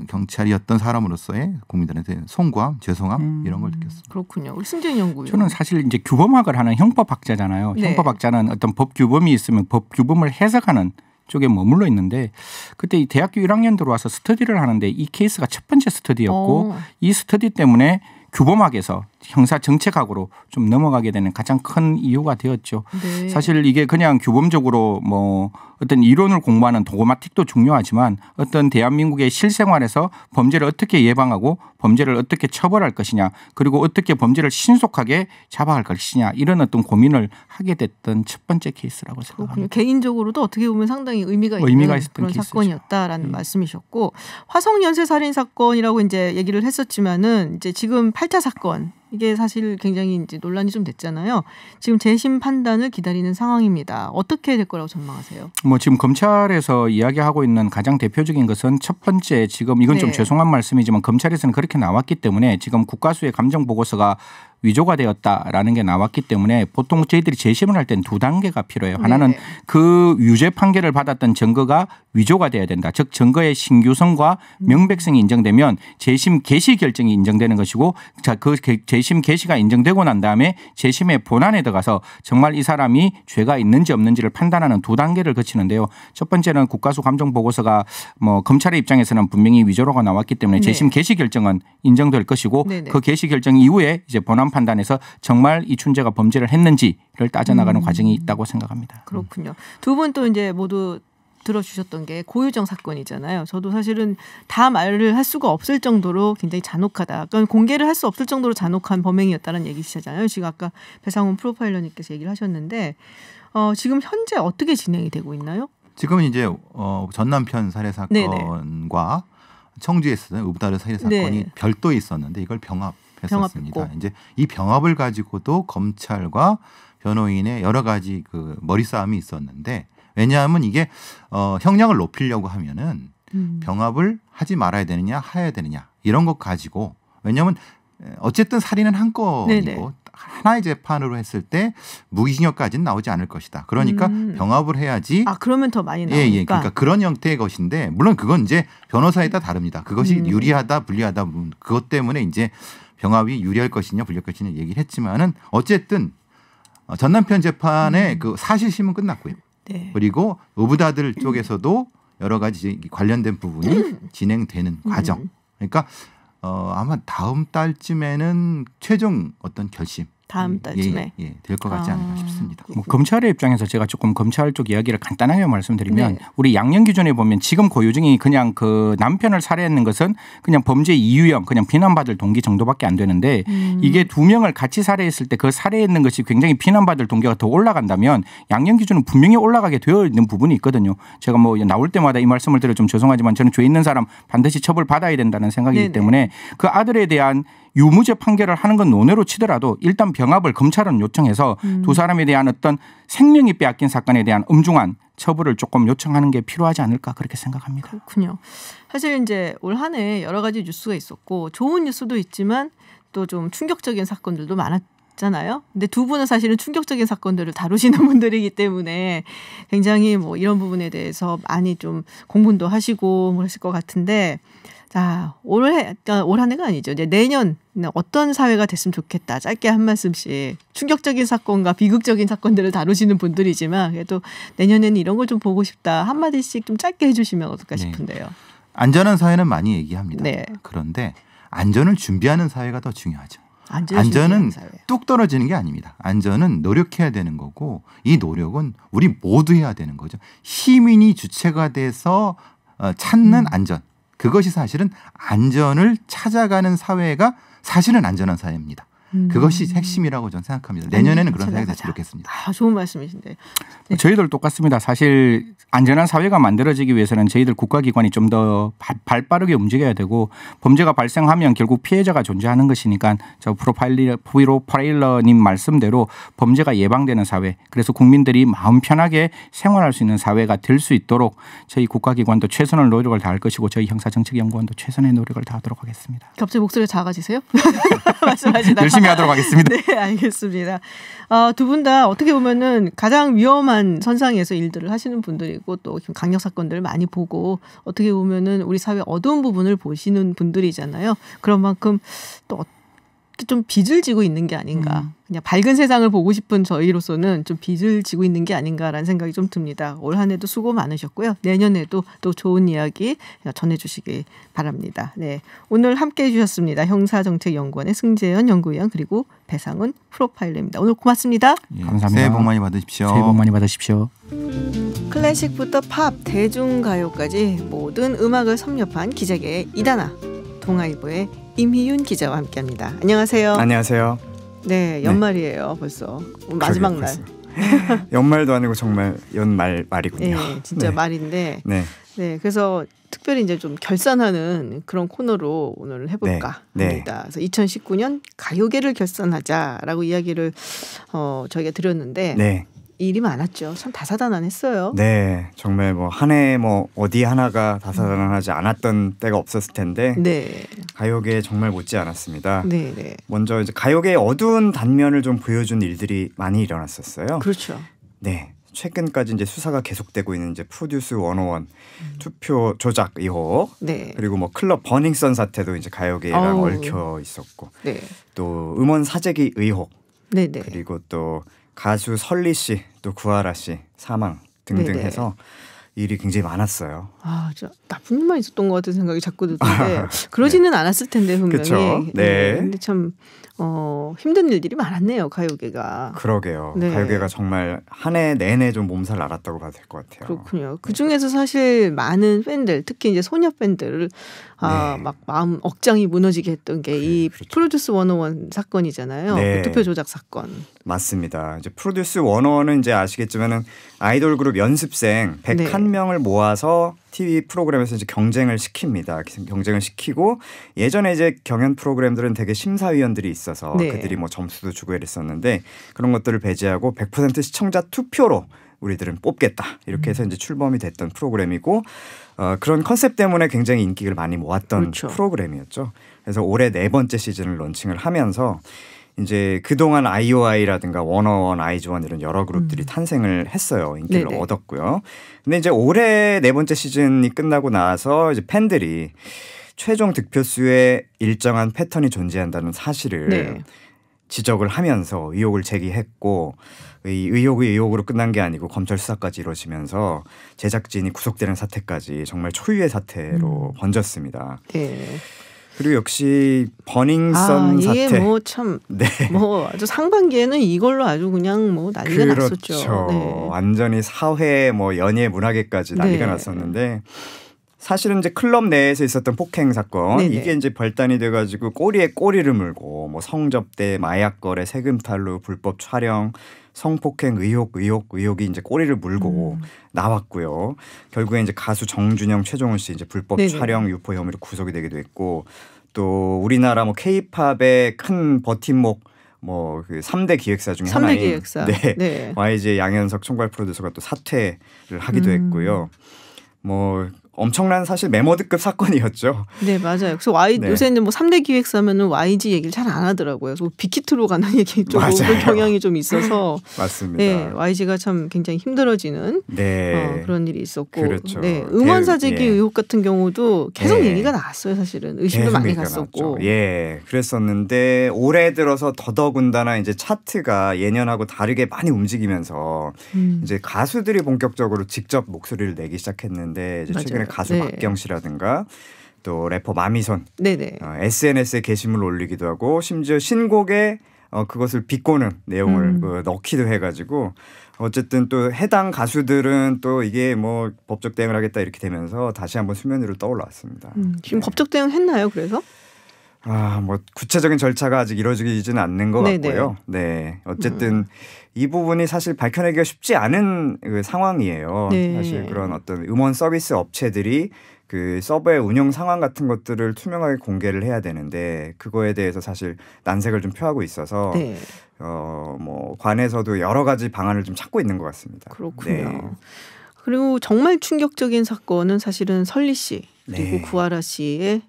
경찰이었던 사람으로서의 국민들한테 송구함, 죄송함 이런 걸 느꼈습니다. 그렇군요. 우리 승재인 연구위원. 저는 사실 이제 규범학을 하는 형법학자잖아요. 형법학자는 어떤 법 규범이 있으면 법 규범을 해석하는 쪽에 머물러 있는데 그때 이 대학교 1학년 들어와서 스터디를 하는데 이 케이스가 첫 번째 스터디였고 이 스터디 때문에 규범학에서 형사 정책학으로 좀 넘어가게 되는 가장 큰 이유가 되었죠. 사실 이게 그냥 규범적으로 뭐 어떤 이론을 공부하는 도그마틱도 중요하지만 어떤 대한민국의 실생활에서 범죄를 어떻게 예방하고 범죄를 어떻게 처벌할 것이냐 그리고 어떻게 범죄를 신속하게 잡아갈 것이냐 이런 어떤 고민을 하게 됐던 첫 번째 케이스라고 생각합니다. 개인적으로도 어떻게 보면 상당히 의미가 있는 그런 케이스죠. 사건이었다라는 말씀이셨고 화성 연쇄 살인 사건이라고 이제 얘기를 했었지만은 이제 지금 8차 사건 이게 사실 굉장히 이제 논란이 좀 됐잖아요. 지금 재심 판단을 기다리는 상황입니다. 어떻게 될 거라고 전망하세요? 뭐 지금 검찰에서 이야기하고 있는 가장 대표적인 것은 첫 번째 지금 이건 좀 죄송한 말씀이지만 검찰에서는 그렇게 나왔기 때문에 지금 국가수의 감정 보고서가 위조가 되었다라는 게 나왔기 때문에 보통 저희들이 재심을 할 때는 두 단계가 필요해요. 하나는 그 유죄 판결을 받았던 증거가 위조가 돼야 된다. 즉 증거의 신규성과 명백성이 인정되면 재심 개시 결정이 인정되는 것이고 자, 그 재심 개시가 인정되고 난 다음에 재심의 본안에 들어가서 정말 이 사람이 죄가 있는지 없는지를 판단하는 두 단계를 거치는데요. 첫 번째는 국가수 감정 보고서가 뭐 검찰의 입장에서는 분명히 위조로가 나왔기 때문에 재심 개시 결정은 인정될 것이고 그 개시 결정 이후에 이제 본안 판단해서 정말 이 춘재가 범죄를 했는지를 따져나가는 과정이 있다고 생각합니다. 그렇군요. 두 분 또 이제 모두 들어주셨던 게 고유정 사건이잖아요. 저도 사실은 다 말을 할 수가 없을 정도로 굉장히 잔혹하다. 그러니까 공개를 할 수 없을 정도로 잔혹한 범행이었다는 얘기시잖아요. 지금 아까 배상훈 프로파일러님께서 얘기를 하셨는데 지금 현재 어떻게 진행이 되고 있나요? 지금은 이제 전 남편 살해 사건과 청주에 있었던 우부다르 살해 사건이 별도에 있었는데 이걸 병합했었습니다. 이제 이 병합을 가지고도 검찰과 변호인의 여러 가지 그 머리 싸움이 있었는데 왜냐하면 이게 형량을 높이려고 하면은 병합을 하지 말아야 되느냐 해야 되느냐 이런 것 가지고 왜냐하면 어쨌든 살인은 한 건이고 하나의 재판으로 했을 때 무기징역까지는 나오지 않을 것이다. 그러니까 병합을 해야지. 그러면 더 많이 나오니까. 그러니까 그런 형태의 것인데 물론 그건 이제 변호사에 따라 다릅니다. 그것이 유리하다 불리하다 그것 때문에 이제 병합이 유리할 것이냐 불리할 것이냐 얘기를 했지만은 어쨌든 전 남편 재판의 그 사실심은 끝났고요. 그리고 의붓아들 쪽에서도 여러 가지 관련된 부분이 진행되는 과정. 그러니까 아마 다음 달쯤에는 최종 어떤 결심. 다음 달쯤에 될 것 같지 않을까 싶습니다. 뭐 검찰의 입장에서 제가 조금 검찰 쪽 이야기를 간단하게 말씀드리면 우리 양형 기준에 보면 지금 고유정이 그냥 그 남편을 살해했는 것은 그냥 범죄 이유형 그냥 비난받을 동기 정도밖에 안 되는데 이게 두 명을 같이 살해했을 때 그 살해했는 것이 굉장히 비난받을 동기가 더 올라간다면 양형 기준은 분명히 올라가게 되어 있는 부분이 있거든요. 제가 뭐 나올 때마다 이 말씀을 드려 좀 죄송하지만 저는 죄 있는 사람 반드시 처벌받아야 된다는 생각이기 때문에 그 아들에 대한 유무죄 판결을 하는 건 논외로 치더라도 일단 병합을 검찰은 요청해서 두 사람에 대한 어떤 생명이 빼앗긴 사건에 대한 엄중한 처벌을 조금 요청하는 게 필요하지 않을까 그렇게 생각합니다. 그렇군요. 사실 이제 올 한 해 여러 가지 뉴스가 있었고 좋은 뉴스도 있지만 또 좀 충격적인 사건들도 많았잖아요. 근데 두 분은 사실은 충격적인 사건들을 다루시는 분들이기 때문에 굉장히 뭐 이런 부분에 대해서 많이 좀 공부도 하시고 그러실 것 같은데 자, 올 한 해가 아니죠. 이제 내년 어떤 사회가 됐으면 좋겠다. 짧게 한 말씀씩 충격적인 사건과 비극적인 사건들을 다루시는 분들이지만 그래도 내년에는 이런 걸 좀 보고 싶다. 한마디씩 좀 짧게 해주시면 어떨까 싶은데요. 안전한 사회는 많이 얘기합니다. 그런데 안전을 준비하는 사회가 더 중요하죠. 안전은 뚝 떨어지는 게 아닙니다. 안전은 노력해야 되는 거고 이 노력은 우리 모두 해야 되는 거죠. 시민이 주체가 돼서 찾는 안전. 그것이 사실은 안전을 찾아가는 사회가 사실은 안전한 사회입니다. 그것이 핵심이라고 저는 생각합니다. 내년에는 그런 사회가 됐으면 좋겠습니다. 좋은 말씀이신데. 네. 저희들 똑같습니다. 사실 안전한 사회가 만들어지기 위해서는 저희들 국가기관이 좀 더 발빠르게 움직여야 되고 범죄가 발생하면 결국 피해자가 존재하는 것이니까 저 프로파일러님 말씀대로 범죄가 예방되는 사회, 그래서 국민들이 마음 편하게 생활할 수 있는 사회가 될 수 있도록 저희 국가기관도 최선의 노력을 다할 것이고 저희 형사정책연구원도 최선의 노력을 다하도록 하겠습니다. 갑자기 목소리가 작아지세요? 말씀하시다가. 열심히 하도록 하겠습니다. 네, 알겠습니다. 두 분 다 어떻게 보면은 가장 위험한 선상에서 일들을 하시는 분들이고 또 강력 사건들을 많이 보고 어떻게 보면은 우리 사회 어두운 부분을 보시는 분들이잖아요. 그런 만큼 또 좀 빚을 지고 있는 게 아닌가. 그냥 밝은 세상을 보고 싶은 저희로서는 좀 빚을 지고 있는 게 아닌가라는 생각이 좀 듭니다. 올 한 해도 수고 많으셨고요. 내년에도 또 좋은 이야기 전해주시기 바랍니다. 네, 오늘 함께해 주셨습니다. 형사정책연구원의 승재현 연구위원 그리고 배상훈 프로파일러입니다. 오늘 고맙습니다. 예, 감사합니다. 새해 복 많이 받으십시오. 새해 복 많이 받으십시오. 클래식부터 팝, 대중가요까지 모든 음악을 섭렵한 기자계의 이단아, 동아일보의 임희윤 기자와 함께합니다. 안녕하세요. 안녕하세요. 네, 연말이에요. 벌써 마지막 날. 연말도 아니고 정말 연말이군요. 네, 진짜 네. 말인데. 네. 네, 그래서 특별히 이제 좀 결산하는 그런 코너로 오늘 해볼까 합니다. 그래서 2019년 가요계를 결산하자라고 이야기를 저희가 드렸는데. 네. 일이 많았죠. 참 다사다난했어요. 네, 정말 뭐 한 해 뭐 어디 하나가 다사다난하지 않았던 때가 없었을 텐데 네. 가요계 정말 못지 않았습니다. 네, 네. 먼저 이제 가요계의 어두운 단면을 좀 보여준 일들이 많이 일어났었어요. 그렇죠. 네, 최근까지 이제 수사가 계속되고 있는 이제 프로듀스 101 투표 조작 의혹, 네. 그리고 뭐 클럽 버닝썬 사태도 이제 가요계랑 얽혀 있었고, 네. 또 음원 사재기 의혹, 네, 네. 그리고 또 가수 설리 씨, 또 구하라 씨 사망 등등 네네. 해서 일이 굉장히 많았어요. 저 나쁜 일만 있었던 것 같은 생각이 자꾸 드는데 그러지는 네. 않았을 텐데 분명히. 그쵸? 네. 근데 참 힘든 일들이 많았네요, 가요계가. 그러게요. 네. 가요계가 정말 한 해 내내 좀 몸살 알았다고 봐도 될 것 같아요. 그렇군요. 그 중에서 사실 많은 팬들, 특히 이제 소녀 팬들을 네. 막 마음 억장이 무너지게 했던 게 이 그렇죠. 프로듀스 101 사건이잖아요. 네. 그 투표 조작 사건. 맞습니다. 이제 프로듀스 101은 이제 아시겠지만은 아이돌 그룹 연습생 101명을 모아서 TV 프로그램에서 이제 경쟁을 시킵니다. 경쟁을 시키고 예전에 이제 경연 프로그램들은 되게 심사위원들이 있어서 그들이 뭐 점수도 주고 이랬었는데 그런 것들을 배제하고 100% 시청자 투표로 우리들은 뽑겠다. 이렇게 해서 이제 출범이 됐던 프로그램이고 그런 컨셉 때문에 굉장히 인기를 많이 모았던 그렇죠. 프로그램이었죠. 그래서 올해 4번째 시즌을 론칭을 하면서 이제 그동안 IOI라든가 워너원, 아이즈원 이런 여러 그룹들이 탄생을 했어요. 인기를 네네. 얻었고요. 근데 이제 올해 4번째 시즌이 끝나고 나서 이제 팬들이 최종 득표수에 일정한 패턴이 존재한다는 사실을 지적을 하면서 의혹을 제기했고 이 의혹이 의혹으로 끝난 게 아니고 검찰 수사까지 이루어지면서 제작진이 구속되는 사태까지 정말 초유의 사태로 번졌습니다. 네. 그리고 역시 버닝썬 사태. 이게 뭐 참 뭐 아주 상반기에는 이걸로 아주 그냥 뭐 난리가 났었죠. 그렇죠. 완전히 사회 뭐 연예 문화계까지 난리가 났었는데 사실은 이제 클럽 내에서 있었던 폭행 사건 이게 이제 발단이 돼가지고 꼬리에 꼬리를 물고 뭐 성접대, 마약 거래, 세금 탈루, 불법 촬영, 성폭행 의혹이 이제 꼬리를 물고 나왔고요. 결국에 이제 가수 정준영, 최종훈 씨 이제 불법 촬영 유포 혐의로 구속이 되기도 했고 또 우리나라 뭐 K-팝의 큰 버팀목 뭐 그 3대 기획사 중에 하나인 기획사. YG 양현석 총괄 프로듀서가 또 사퇴를 하기도 했고요. 뭐 엄청난 사실 메모드급 사건이었죠. 네, 맞아요. 그래서 요새는 뭐 3대 기획사면은 YG 얘기를 잘 안 하더라고요. 그래서 빅히트로 가는 얘기 좀 경향이 좀 있어서. 맞습니다. 네, YG가 참 굉장히 힘들어지는 그런 일이 있었고. 그렇죠. 네, 음원 사재기 의혹 같은 경우도 계속 얘기가 나왔어요. 사실은 의심도 많이 갔었고. 그랬었는데 올해 들어서 더더군다나 이제 차트가 예년하고 다르게 많이 움직이면서 이제 가수들이 본격적으로 직접 목소리를 내기 시작했는데 이제 최근에 가수 박경 씨라든가 또 래퍼 마미손 SNS에 게시물을 올리기도 하고 심지어 신곡에 그것을 비꼬는 내용을 넣기도 해가지고 어쨌든 또 해당 가수들은 또 이게 뭐 법적 대응을 하겠다 이렇게 되면서 다시 한번 수면 위로 떠올랐습니다. 지금 법적 대응 했나요? 그래서? 뭐 구체적인 절차가 아직 이루어지지는 않는 것 같고요. 네, 어쨌든 이 부분이 사실 밝혀내기가 쉽지 않은 그 상황이에요. 네. 사실 그런 어떤 음원 서비스 업체들이 그 서버의 운영 상황 같은 것들을 투명하게 공개를 해야 되는데 그거에 대해서 사실 난색을 좀 표하고 있어서 네. 뭐 관에서도 여러 가지 방안을 좀 찾고 있는 것 같습니다. 그렇군요. 네. 그리고 정말 충격적인 사건은 사실은 설리 씨 그리고 네. 구하라 씨의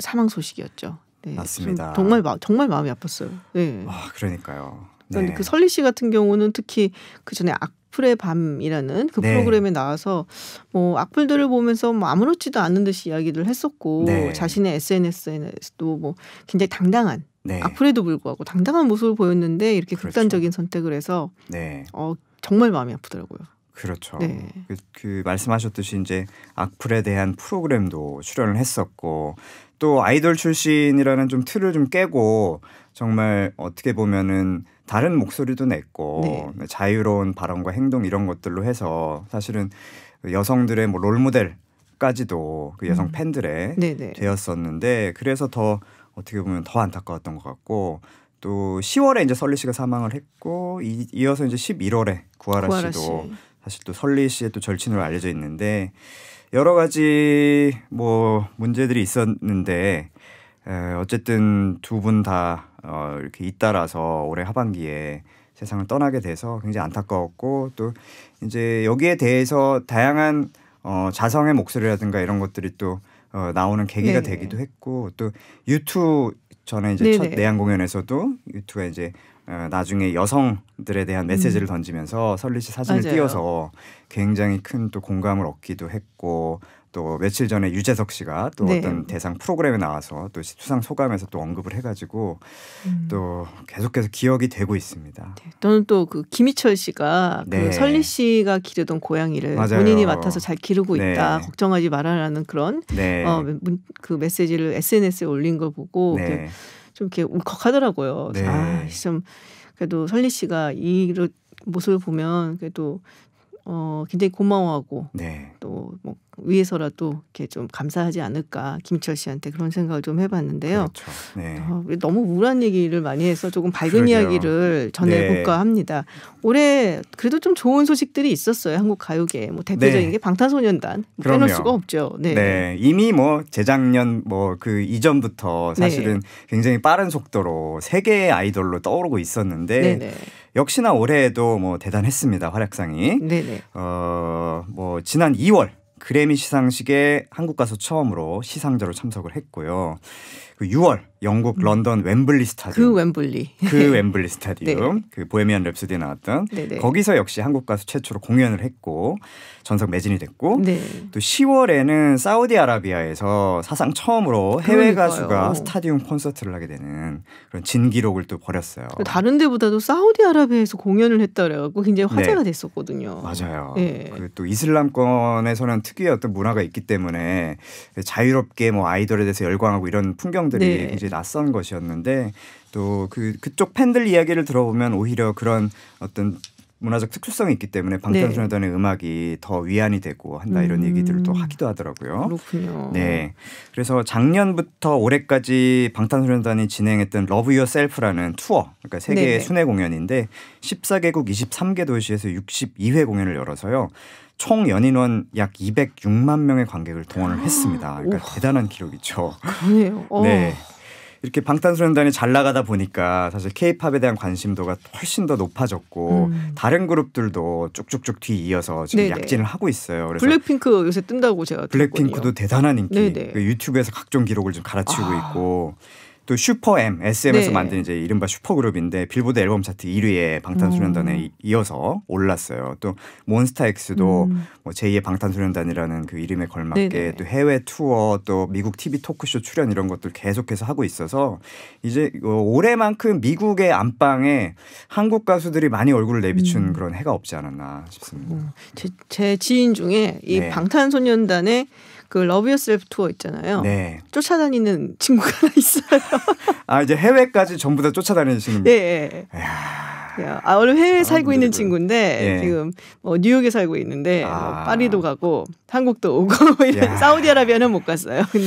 사망 소식이었죠. 네. 맞습니다. 정말 마음이 아팠어요. 네. 그러니까요. 그런데 네. 그 설리 씨 같은 경우는 특히 그 전에 악플의 밤이라는 그 네. 프로그램에 나와서 뭐 악플들을 보면서 뭐 아무렇지도 않은 듯이 이야기를 했었고 네. 자신의 SNS에도 뭐 굉장히 당당한 네. 악플에도 불구하고 당당한 모습을 보였는데 이렇게 그렇죠. 극단적인 선택을 해서 네. 정말 마음이 아프더라고요. 그렇죠. 네. 그 말씀하셨듯이 이제 악플에 대한 프로그램도 출연을 했었고 또 아이돌 출신이라는 좀 틀을 좀 깨고 정말 어떻게 보면은 다른 목소리도 냈고 네. 자유로운 발언과 행동 이런 것들로 해서 사실은 여성들의 뭐 롤모델까지도 그 여성 팬들의 되었었는데 그래서 더 어떻게 보면 더 안타까웠던 것 같고 또 10월에 이제 설리 씨가 사망을 했고 이어서 이제 11월에 구하라 씨도 사실 또 설리 씨의 또 절친으로 알려져 있는데 여러 가지 뭐 문제들이 있었는데 어쨌든 두 분 다 이렇게 잇따라서 올해 하반기에 세상을 떠나게 돼서 굉장히 안타까웠고 또 이제 여기에 대해서 다양한 자성의 목소리라든가 이런 것들이 또 나오는 계기가 네네. 되기도 했고 또 U2 전에 이제 네네. 첫 내한 공연에서도 U2가 이제 나중에 여성들에 대한 메시지를 던지면서 설리 씨 사진을 맞아요. 띄워서 굉장히 큰 또 공감을 얻기도 했고 또 며칠 전에 유재석 씨가 또 네. 어떤 대상 프로그램에 나와서 또 수상 소감에서 또 언급을 해가지고 또 계속해서 기억이 되고 있습니다. 네. 또는 또 그 김희철 씨가 네. 그 설리 씨가 기르던 고양이를 맞아요. 본인이 맡아서 잘 기르고 네. 있다. 걱정하지 말아라는 그런 네. 그 메시지를 SNS에 올린 걸 보고 네. 좀 이렇게 울컥하더라고요. 네. 좀 그래도 설리 씨가 이 모습을 보면 그래도 굉장히 고마워하고 네. 또 뭐 위해서라도 이렇게 좀 감사하지 않을까 김철 씨한테 그런 생각을 좀 해봤는데요. 그렇죠. 네. 너무 우울한 얘기를 많이 해서 조금 밝은 이야기를 전해볼까 네. 합니다. 올해 그래도 좀 좋은 소식들이 있었어요. 한국 가요계 뭐 대표적인 네. 게 방탄소년단 빼놓을 수가 없죠. 네. 네. 이미 뭐 재작년 뭐 그 이전부터 사실은 네. 굉장히 빠른 속도로 세계의 아이돌로 떠오르고 있었는데. 네네. 역시나 올해에도 뭐 대단했습니다. 활약상이. 네네. 뭐 지난 2월 그래미 시상식에 한국 가수 처음으로 시상자로 참석을 했고요. 그 6월 영국 런던 웸블리 스타디움. 그 웸블리 스타디움. 네. 그 보헤미안 랩소디에 나왔던. 네네. 거기서 역시 한국 가수 최초로 공연을 했고 전석 매진이 됐고 네. 또 10월에는 사우디아라비아에서 사상 처음으로 해외 가수가 스타디움 콘서트를 하게 되는 그런 진기록을 또 벌였어요. 다른 데보다도 사우디아라비아에서 공연을 했다 그래갖고 굉장히 화제가 네. 됐었거든요. 맞아요. 네. 또 이슬람권에서는 특유의 어떤 문화가 있기 때문에 자유롭게 뭐 아이돌에 대해서 열광하고 이런 풍경들이 네. 굉장히 낯선 것이었는데 또 그쪽 팬들 이야기를 들어보면 오히려 그런 어떤 문화적 특수성이 있기 때문에 방탄소년단의 네. 음악이 더 위안이 되고 한다 이런 얘기들을 또 하기도 하더라고요. 그렇군요. 네, 그래서 작년부터 올해까지 방탄소년단이 진행했던 Love Yourself라는 투어, 그러니까 세계 네네. 순회 공연인데 14개국 23개 도시에서 62회 공연을 열어서요. 총 연인원 약 206만 명의 관객을 동원을 했습니다. 그러니까 대단한 기록이죠. 그래요. 네. 이렇게 방탄소년단이 잘 나가다 보니까 사실 K-팝에 대한 관심도가 훨씬 더 높아졌고 다른 그룹들도 쭉쭉쭉 뒤이어서 지금 네네. 약진을 하고 있어요. 그래서 블랙핑크 요새 뜬다고 제가 블랙핑크도 대단한 인기. 그 유튜브에서 각종 기록을 좀 갈아치우고 있고 또 슈퍼M, SM에서 네. 만든 이제 이른바 슈퍼그룹인데 빌보드 앨범 차트 1위에 방탄소년단에 이어서 올랐어요. 또 몬스타엑스도 뭐 제2의 방탄소년단이라는 그 이름에 걸맞게 네네. 또 해외 투어 또 미국 TV 토크쇼 출연 이런 것들 계속해서 하고 있어서 이제 올해만큼 미국의 안방에 한국 가수들이 많이 얼굴을 내비춘 그런 해가 없지 않았나 싶습니다. 제 지인 중에 이 네. 방탄소년단의 그 러브 유어셀프 투어 있잖아요. 네. 쫓아다니는 친구가 하나 있어요. 이제 해외까지 전부 다 쫓아다니시는 분. 예. 원래 해외에 살고 있는 친구인데 지금 뉴욕에 살고 있는데 파리도 가고 한국도 오고 사우디아라비아는 못 갔어요. 근데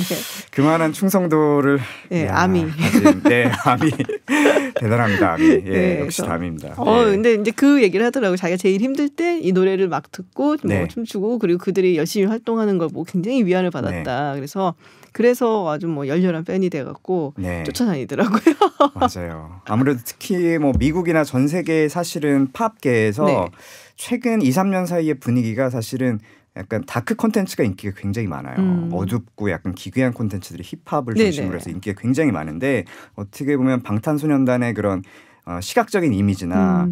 그만한 충성도를 아미. 아미 대단합니다. 아미. 역시 아미입니다. 근데 이제 그 얘기를 하더라고요. 자기가 제일 힘들 때 이 노래를 막 듣고 춤추고 그리고 그들이 열심히 활동하는 걸 보고 굉장히 위안을 받았다. 그래서 아주 열렬한 팬이 돼갖고 쫓아다니더라고요. 맞아요. 아무래도 특히 미국이나 전 세계 사실은 팝계에서 최근 2, 3년 사이의 분위기가 사실은 약간 다크 콘텐츠가 인기가 굉장히 많아요. 어둡고 약간 기괴한 콘텐츠들이 힙합을 중심으로 해서 인기가 굉장히 많은데 어떻게 보면 방탄소년단의 그런 시각적인 이미지나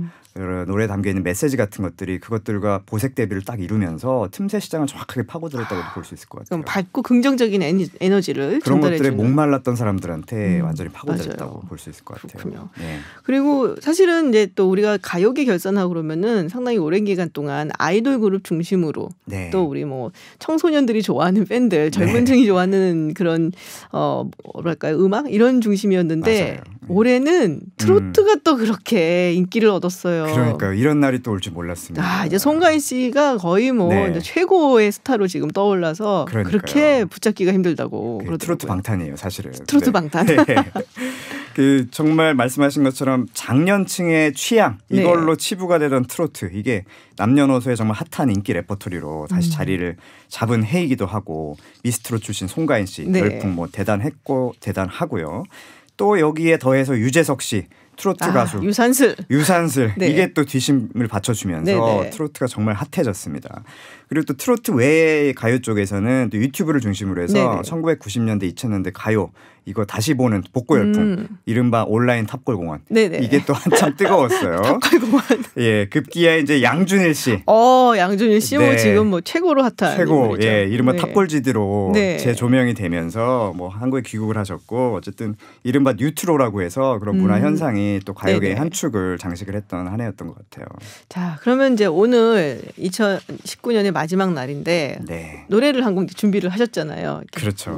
노래에 담겨있는 메시지 같은 것들이 그것들과 보색 대비를 딱 이루면서 틈새 시장을 정확하게 파고들었다고 볼 수 있을 것 같아요. 밝고 긍정적인 에너지를 그런 것들에 목말랐던 사람들한테 완전히 파고들었다고 볼 수 있을 것 같아요. 그리고 사실은 이제 또 우리가 가요계 결산하고 그러면은 상당히 오랜 기간 동안 아이돌 그룹 중심으로 또 우리 청소년들이 좋아하는 밴드, 젊은 층이 좋아하는 그런 뭐랄까요, 음악 이런 중심이었는데 올해는 트로트가 또 그렇게 인기를 얻었어요. 그러니까요. 이런 날이 또 올 줄 몰랐습니다. 이제 송가인 씨가 거의 이제 최고의 스타로 지금 떠올라서 그렇게 붙잡기가 힘들다고 그러더라고요. 트로트 방탄이에요, 사실은. 트로트 방탄. 정말 말씀하신 것처럼 장년층의 취향 이걸로 치부가 되던 트로트 이게 남녀노소의 정말 핫한 인기 레퍼토리로 다시 자리를 잡은 해이기도 하고 미스트롯 출신 송가인 씨 열풍 대단하고요. 또 여기에 더해서 유재석 씨 트로트 가수 유산슬 이게 또 뒷심을 받쳐주면서 트로트가 정말 핫해졌습니다. 그리고 또 트로트 외의 가요 쪽에서는 또 유튜브를 중심으로 해서 1990년대 2000년대 가요 이거 다시 보는 복고 열풍 이른바 온라인 탑골공원 이게 또 한참 뜨거웠어요. 탑골공원 급기야 이제 양준일 씨 양준일 씨 지금 최고로 핫한 최고 이른바 탑골지드로 재조명이 되면서 한국에 귀국을 하셨고 어쨌든 이른바 뉴트로라고 해서 그런 문화 현상이 또 가요계의 한 축을 장식을 했던 한 해였던 것 같아요. 자, 그러면 이제 오늘 2019년의 마지막 날인데 노래를 한 곡 준비를 하셨잖아요. 그렇죠.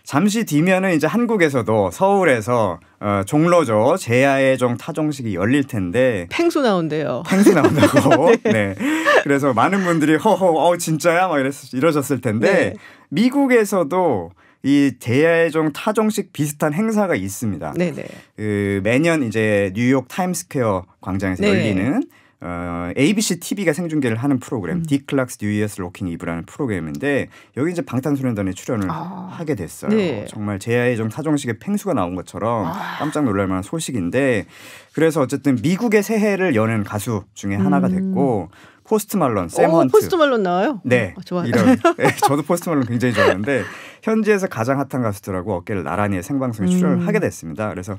잠시 뒤면은 이제 한국에서도 서울에서 종로죠. 제야의 종 타종식이 열릴 텐데 팽수 나온대요. 팽수 나온다고. 그래서 많은 분들이 진짜야? 막 이러셨을 텐데 미국에서도 이 제야의 종 타종식 비슷한 행사가 있습니다. 매년 이제 뉴욕 타임스퀘어 광장에서 열리는 ABC TV가 생중계를 하는 프로그램 디클락스 뉴 이어스 로킹 이브라는 프로그램인데 여기 이제 방탄소년단이 출연을 하게 됐어요. 정말 제야의 종 타종식에 팽수가 나온 것처럼 깜짝 놀랄 만한 소식인데 그래서 어쨌든 미국의 새해를 여는 가수 중에 하나가 됐고 포스트 말론, 샘 헌트. 포스트 말론 나와요? 좋아요. 저도 포스트 말론 굉장히 좋아하는데 현지에서 가장 핫한 가수들하고 어깨를 나란히 생방송에 출연을 하게 됐습니다. 그래서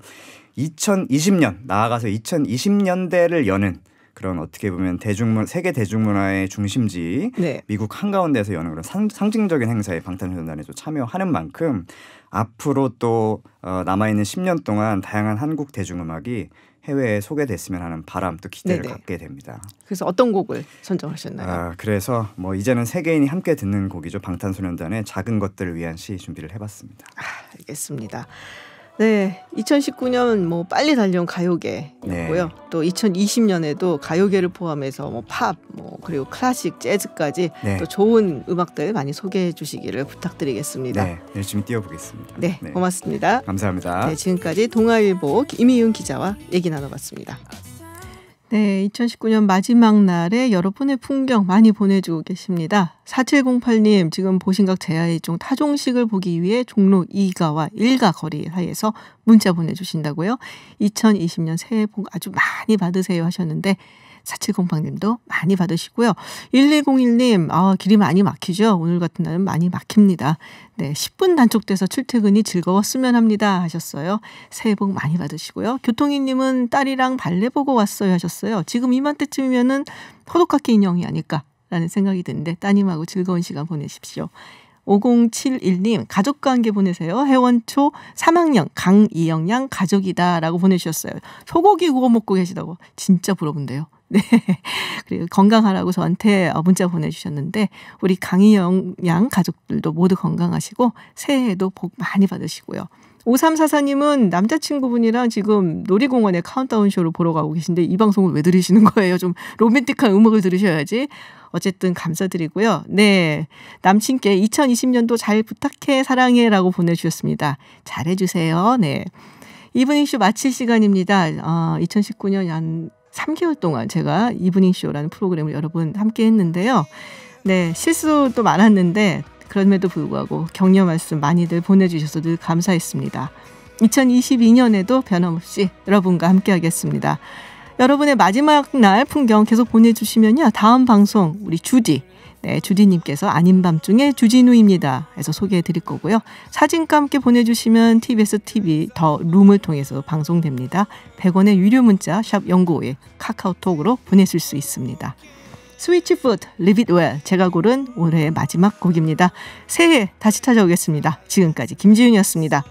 2020년 나아가서 2020년대를 여는 그런 어떻게 보면 세계 대중문화의 중심지 미국 한가운데에서 여는 그런 상징적인 행사에 방탄소년단이 또 참여하는 만큼 앞으로 또 남아있는 10년 동안 다양한 한국 대중음악이 해외에 소개됐으면 하는 바람 또 기대를 갖게 됩니다. 그래서 어떤 곡을 선정하셨나요? 그래서 이제는 세계인이 함께 듣는 곡이죠. 방탄소년단의 작은 것들을 위한 시 준비를 해봤습니다. 알겠습니다. 2019년 빨리 달려온 가요계였고요. 또 2020년에도 가요계를 포함해서 팝, 그리고 클래식, 재즈까지 또 좋은 음악들 많이 소개해 주시기를 부탁드리겠습니다. 열심히 뛰어보겠습니다. 고맙습니다. 감사합니다. 지금까지 동아일보 김희윤 기자와 얘기 나눠봤습니다. 2019년 마지막 날에 여러분의 풍경 많이 보내주고 계십니다. 4708님 지금 보신각 제야의 종 타종식을 보기 위해 종로 2가와 1가 거리 사이에서 문자 보내주신다고요. 2020년 새해 복 아주 많이 받으세요 하셨는데 4708님도 많이 받으시고요. 1101님 길이 많이 막히죠. 오늘 같은 날은 많이 막힙니다. 10분 단축돼서 출퇴근이 즐거웠으면 합니다 하셨어요. 새해 복 많이 받으시고요. 교통이님은 딸이랑 발레 보고 왔어요 하셨어요. 지금 이맘때쯤이면은 호두깎이 인형이 아닐까라는 생각이 드는데 따님하고 즐거운 시간 보내십시오. 5071님 가족과 함께 보내세요. 해원초 3학년 강이영 양 가족이다 라고 보내주셨어요. 소고기 구워 먹고 계시다고. 진짜 부러운데요. 그리고 건강하라고 저한테 문자 보내주셨는데 우리 강희영 양 가족들도 모두 건강하시고 새해에도 복 많이 받으시고요. 5344님은 남자친구분이랑 지금 놀이공원에 카운트다운 쇼를 보러 가고 계신데 이 방송을 왜 들으시는 거예요? 좀 로맨틱한 음악을 들으셔야지. 어쨌든 감사드리고요. 네, 남친께 2020년도 잘 부탁해 사랑해라고 보내주셨습니다. 잘해주세요. 네, 이브닝쇼 마칠 시간입니다. 2019년 한 3개월 동안 제가 이브닝쇼라는 프로그램을 여러분 함께 했는데요. 네, 실수도 많았는데 그럼에도 불구하고 격려 말씀 많이들 보내주셔서 늘 감사했습니다. 2022년에도 변함없이 여러분과 함께하겠습니다. 여러분의 마지막 날 풍경 계속 보내주시면요. 다음 방송 우리 주디, 네, 주디님께서 아닌 밤중에 주진우입니다 해서 소개해드릴 거고요. 사진과 함께 보내주시면 TBS TV 더 룸을 통해서 방송됩니다. 100원의 유료 문자 샵 0951 카카오톡으로 보내실 수 있습니다. 스위치푸드 Live It Well 제가 고른 올해의 마지막 곡입니다. 새해 다시 찾아오겠습니다. 지금까지 김지윤이었습니다.